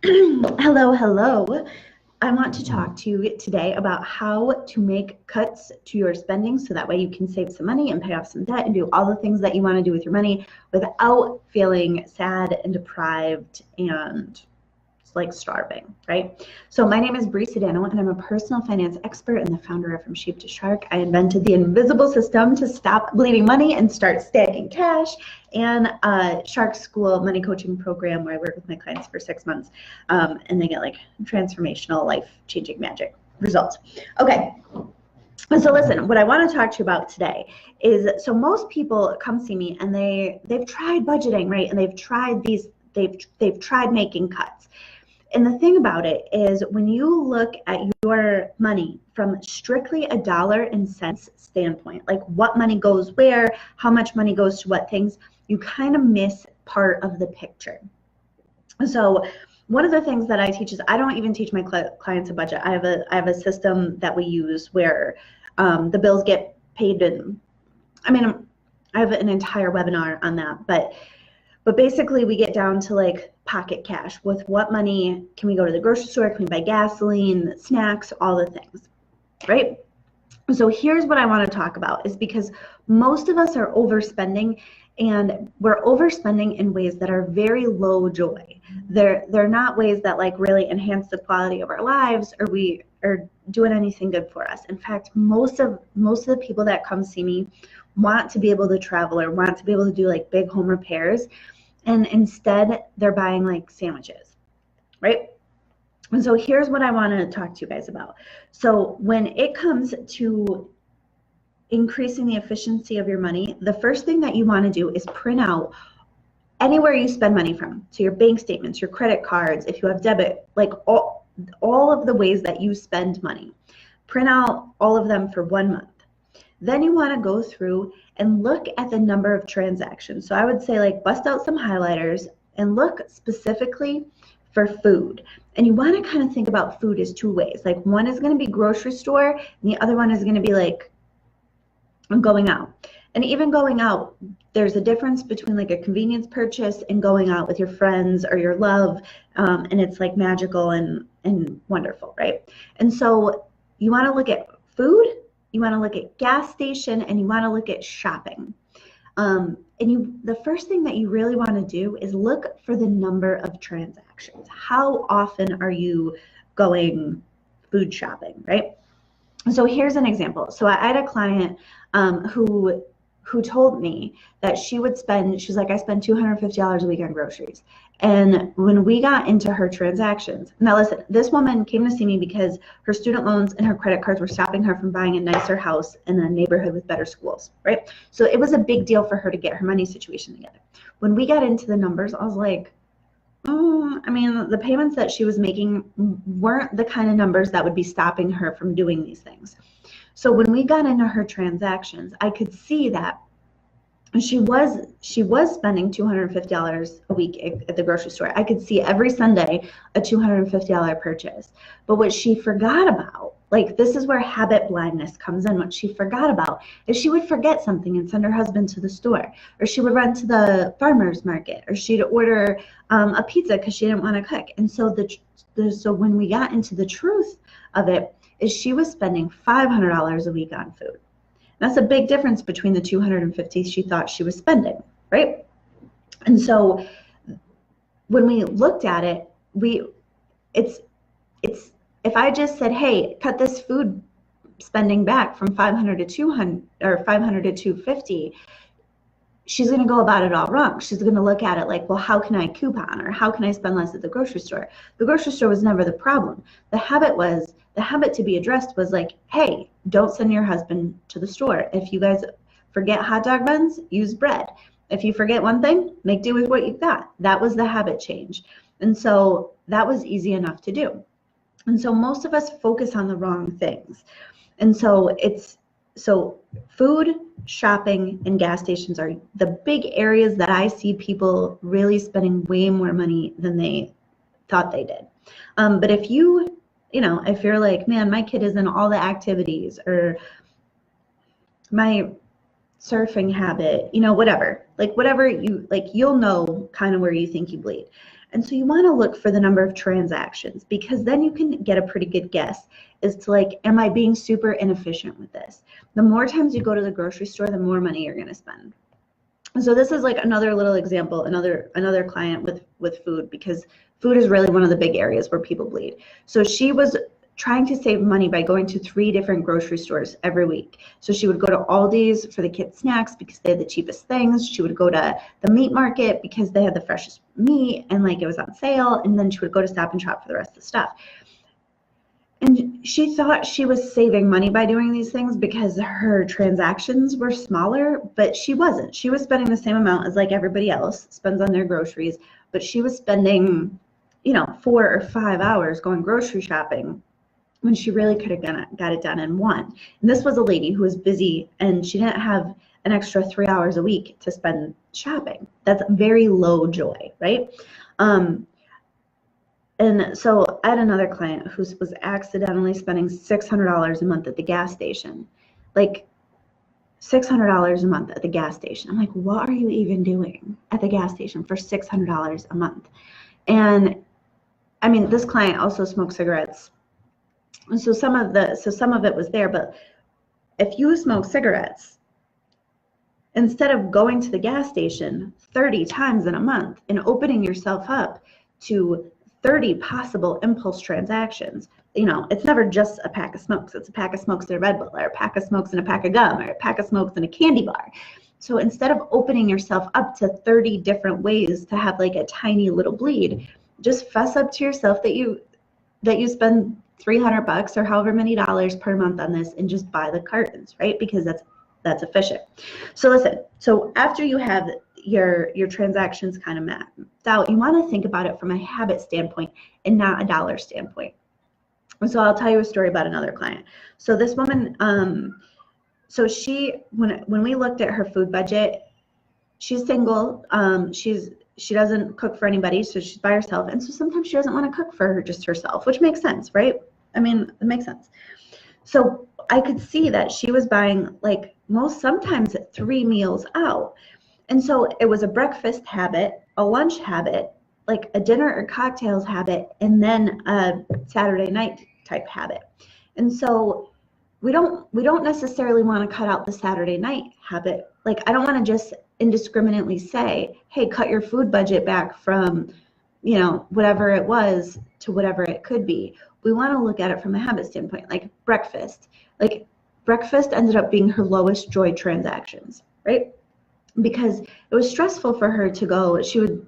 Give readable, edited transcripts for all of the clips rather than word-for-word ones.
Hello, hello. I want to talk to you today about how to make cuts to your spending so that way you can save some money and pay off some debt and do all the things that you want to do with your money without feeling sad and deprived and like starving, right? So my name is Brie Sodano, and I'm a personal finance expert and the founder of From Sheep to Shark. I invented the invisible system to stop bleeding money and start stacking cash, and Shark School money coaching program where I work with my clients for 6 months, and they get like transformational, life-changing magic results. Okay. So listen, what I want to talk to you about today is, so most people come see me and they've tried budgeting, right? And they've tried making cuts. And the thing about it is, when you look at your money from strictly a dollar and cents standpoint, like what money goes where, how much money goes to what things, you kind of miss part of the picture. So one of the things that I teach is, I don't even teach my clients a budget. I have a system that we use where the bills get paid, and I have an entire webinar on that, but basically we get down to like pocket cash. With what money can we go to the grocery store? Can we buy gasoline, snacks, all the things, right? So here's what I want to talk about, is because most of us are overspending, and we're overspending in ways that are very low joy. They're not ways that like really enhance the quality of our lives, or we are doing anything good for us. In fact, most of the people that come see me want to be able to travel or want to be able to do like big home repairs, and instead they're buying like sandwiches, right? And so here's what I want to talk to you guys about. So when it comes to increasing the efficiency of your money, the first thing that you want to do is print out anywhere you spend money from. So your bank statements, your credit cards, if you have debit, like all of the ways that you spend money. Print out all of them for 1 month. Then you want to go through and look at the number of transactions. So I would say, like, bust out some highlighters and look specifically for food. And you want to kind of think about food as two ways. Like, one is going to be grocery store, and the other one is going to be like going out. And even going out, there's a difference between like a convenience purchase and going out with your friends or your love, and it's like magical and wonderful, right? And so you want to look at food, you want to look at gas station, and you want to look at shopping. And the first thing that you really want to do is look for the number of transactions. How often are you going food shopping, right? So here's an example. So I had a client who told me that she would spend, she's like, I spend $250 a week on groceries. And when we got into her transactions, now listen, this woman came to see me because her student loans and her credit cards were stopping her from buying a nicer house in a neighborhood with better schools, right? So it was a big deal for her to get her money situation together. When we got into the numbers, I was like, the payments that she was making weren't the kind of numbers that would be stopping her from doing these things. So when we got into her transactions, I could see that she was spending $250 a week at the grocery store. I could see every Sunday a $250 purchase. But what she forgot about, like, this is where habit blindness comes in. What she forgot about is she would forget something and send her husband to the store, or she would run to the farmer's market, or she'd order a pizza because she didn't want to cook. And so so when we got into the truth of it, is she was spending $500 a week on food. That's a big difference between the $250 she thought she was spending, right? And so when we looked at it, it's if I just said, hey, cut this food spending back from 500 to 200 or 500 to 250, she's going to go about it all wrong. She's going to look at it like, well, how can I coupon, or how can I spend less at the grocery store? The grocery store was never the problem. The habit to be addressed was like, hey, don't send your husband to the store. If you guys forget hot dog buns, use bread. If you forget one thing, make do with what you've got. That was the habit change. And so that was easy enough to do. And so most of us focus on the wrong things. And so food, shopping, and gas stations are the big areas that I see people really spending way more money than they thought they did. But if if you're like, man, my kid is in all the activities, or my surfing habit, whatever you like, you'll know kind of where you think you bleed. And so you want to look for the number of transactions, because then you can get a pretty good guess as to like, am I being super inefficient with this? The more times you go to the grocery store, the more money you're going to spend. So this is like another little example, another client with food, because food is really one of the big areas where people bleed. So she was trying to save money by going to 3 different grocery stores every week. So she would go to Aldi's for the kids' snacks because they had the cheapest things. She would go to the meat market because they had the freshest meat and like it was on sale. And then she would go to Stop and Shop for the rest of the stuff. And she thought she was saving money by doing these things because her transactions were smaller, but she wasn't. She was spending the same amount as like everybody else spends on their groceries, but she was spending, 4 or 5 hours going grocery shopping when she really could have got it done in one. And this was a lady who was busy and she didn't have an extra 3 hours a week to spend shopping. That's very low joy, right? And so I had another client who was accidentally spending $600 a month at the gas station. Like $600 a month at the gas station. I'm like, what are you even doing at the gas station for $600 a month? And I mean, this client also smoked cigarettes. And so some of it was there, but if you smoke cigarettes, instead of going to the gas station 30 times in a month and opening yourself up to 30 possible impulse transactions, it's never just a pack of smokes. It's a pack of smokes and a Red Bull, or a pack of smokes and a pack of gum, or a pack of smokes and a candy bar. So instead of opening yourself up to 30 different ways to have like a tiny little bleed, just fess up to yourself that you spend $300 or however many dollars per month on this and just buy the cartons, right? Because that's efficient. So listen, so after you have your transactions kind of mapped out, you want to think about it from a habit standpoint and not a dollar standpoint. And so I'll tell you a story about another client. So this woman, so she, when we looked at her food budget, she's single, she doesn't cook for anybody, so she's by herself, and so sometimes she doesn't want to cook for just herself, which makes sense, right? I mean, it makes sense. So I could see that she was buying like sometimes 3 meals out. And so it was a breakfast habit, a lunch habit, like a dinner or cocktails habit, and then a Saturday night type habit. And so we don't necessarily want to cut out the Saturday night habit. Like, I don't want to just indiscriminately say, hey, cut your food budget back from, whatever it was to whatever it could be. We want to look at it from a habit standpoint, like breakfast. Like, breakfast ended up being her lowest joy transactions, right? Because it was stressful for her to go. She would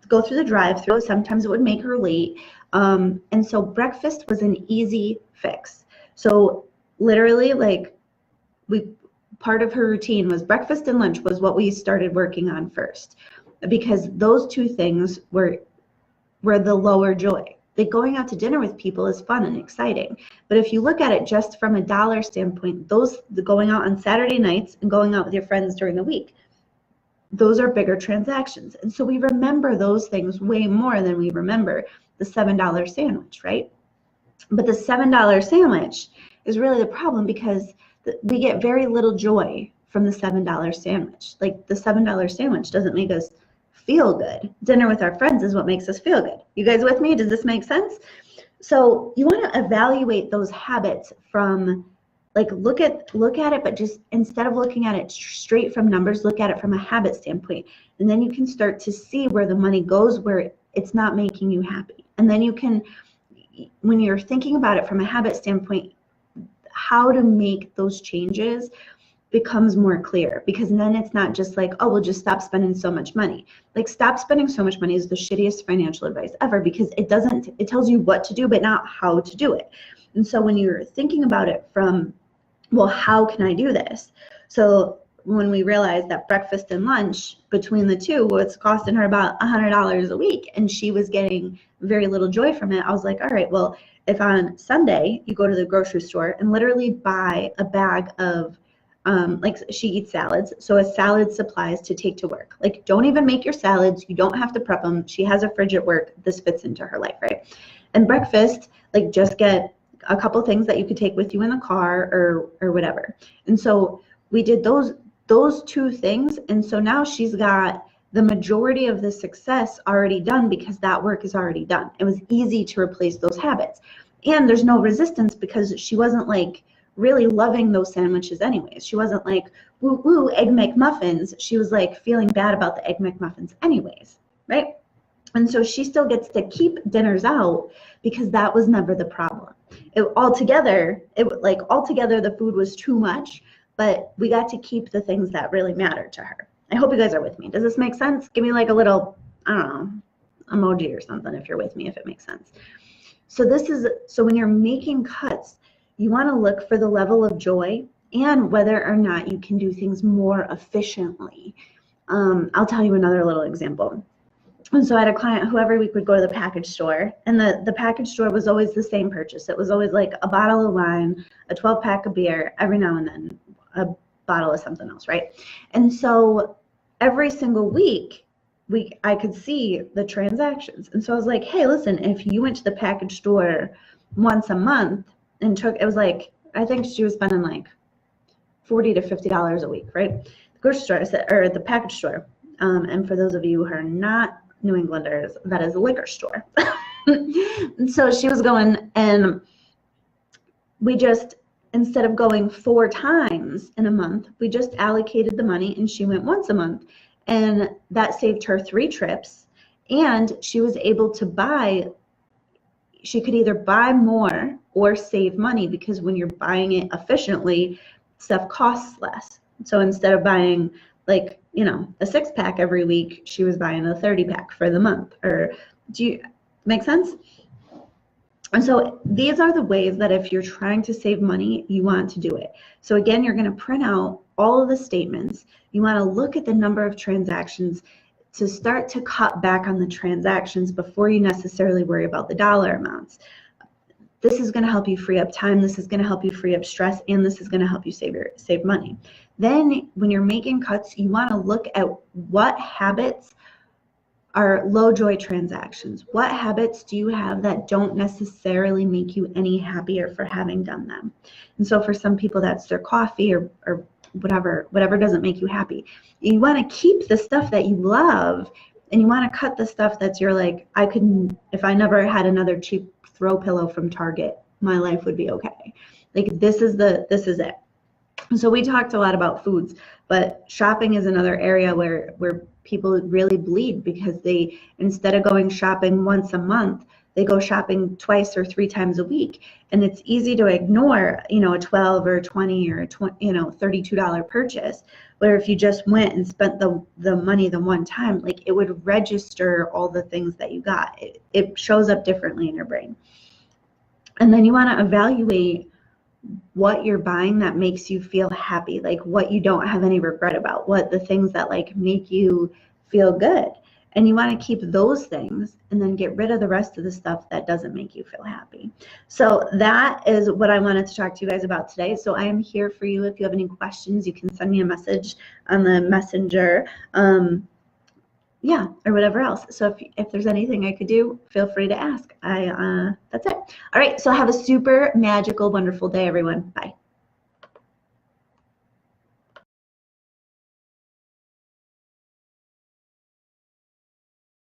go through the drive-thru. Sometimes it would make her late. And so breakfast was an easy fix. So literally, like, part of her routine was breakfast and lunch was what we started working on first, because those 2 things were the lower joy. Like, going out to dinner with people is fun and exciting, but if you look at it just from a dollar standpoint, going out on Saturday nights and going out with your friends during the week, those are bigger transactions. And so we remember those things way more than we remember the $7 sandwich, right? But the $7 sandwich is really the problem, because we get very little joy from the $7 sandwich. Like, the $7 sandwich doesn't make us feel good. Dinner with our friends is what makes us feel good. You guys with me? Does this make sense? So you want to evaluate those habits from, like, look at it, but just instead of looking at it straight from numbers, look at it from a habit standpoint. And then you can start to see where the money goes, where it's not making you happy. And then you can, when you're thinking about it from a habit standpoint, how to make those changes becomes more clear, because then it's not just like, oh, we'll just stop spending so much money. Like, stop spending so much money is the shittiest financial advice ever, because it tells you what to do, but not how to do it. And so when you're thinking about it from, well, how can I do this? So when we realized that breakfast and lunch between the 2 was costing her about $100 a week, and she was getting very little joy from it, I was like, all right, well, if on Sunday you go to the grocery store and literally buy a bag of, like, she eats salads, so a salad supplies to take to work. Like, don't even make your salads. You don't have to prep them. She has a fridge at work. This fits into her life, right? And breakfast, like, just get a couple things that you could take with you in the car or whatever. And so we did those 2 things. And so now she's got the majority of the success already done because that work is already done. It was easy to replace those habits. And there's no resistance because she wasn't like really loving those sandwiches anyways. She wasn't like, woo woo, Egg McMuffins. She was like feeling bad about the Egg McMuffins anyways, right? And so she still gets to keep dinners out because that was never the problem. Altogether, the food was too much, but we got to keep the things that really mattered to her. I hope you guys are with me. Does this make sense? Give me like a little, I don't know, emoji or something if you're with me, if it makes sense. So when you're making cuts, you want to look for the level of joy and whether or not you can do things more efficiently. I'll tell you another little example. And so I had a client who every week would go to the package store, and the package store was always the same purchase. It was always like a bottle of wine, a 12-pack of beer, every now and then a bottle of something else, right? And so every single week, I could see the transactions. And so I was like, hey, listen, if you went to the package store once a month and it was like, I think she was spending like $40 to $50 a week, right? The grocery store, or the package store. And for those of you who are not New Englanders, that is a liquor store. And so she was going, and we just, instead of going 4 times in a month, we just allocated the money and she went once a month. And that saved her 3 trips. And she was able to she could either buy more or save money, because when you're buying it efficiently, stuff costs less. So instead of buying like, a 6-pack every week, she was buying a 30-pack for the month. Or do you make sense? And so these are the ways that if you're trying to save money, you want to do it. So again, you're going to print out all of the statements. You want to look at the number of transactions to start to cut back on the transactions before you necessarily worry about the dollar amounts. This is going to help you free up time. This is going to help you free up stress, and this is going to help you save money. Then when you're making cuts, you want to look at what habits are low joy transactions. What habits do you have that don't necessarily make you any happier for having done them? And so for some people, that's their coffee or whatever doesn't make you happy. You want to keep the stuff that you love, and you want to cut the stuff that's you're like, if I never had another cheap throw pillow from Target, my life would be okay. Like this is it. So we talked a lot about foods, but shopping is another area where people really bleed, because they, instead of going shopping once a month, they go shopping 2 or 3 times a week. And it's easy to ignore, a $12 or $20 or $32 purchase. Where if you just went and spent the money the one time, like it would register all the things that you got. It shows up differently in your brain. And then you want to evaluate what you're buying that makes you feel happy, like what you don't have any regret about, what the things that like make you feel good. And you want to keep those things and then get rid of the rest of the stuff that doesn't make you feel happy. So that is what I wanted to talk to you guys about today. So I am here for you. If you have any questions, you can send me a message on the messenger. Or whatever else. So if there's anything I could do, feel free to ask. That's it. All right. So have a super magical, wonderful day, everyone. Bye.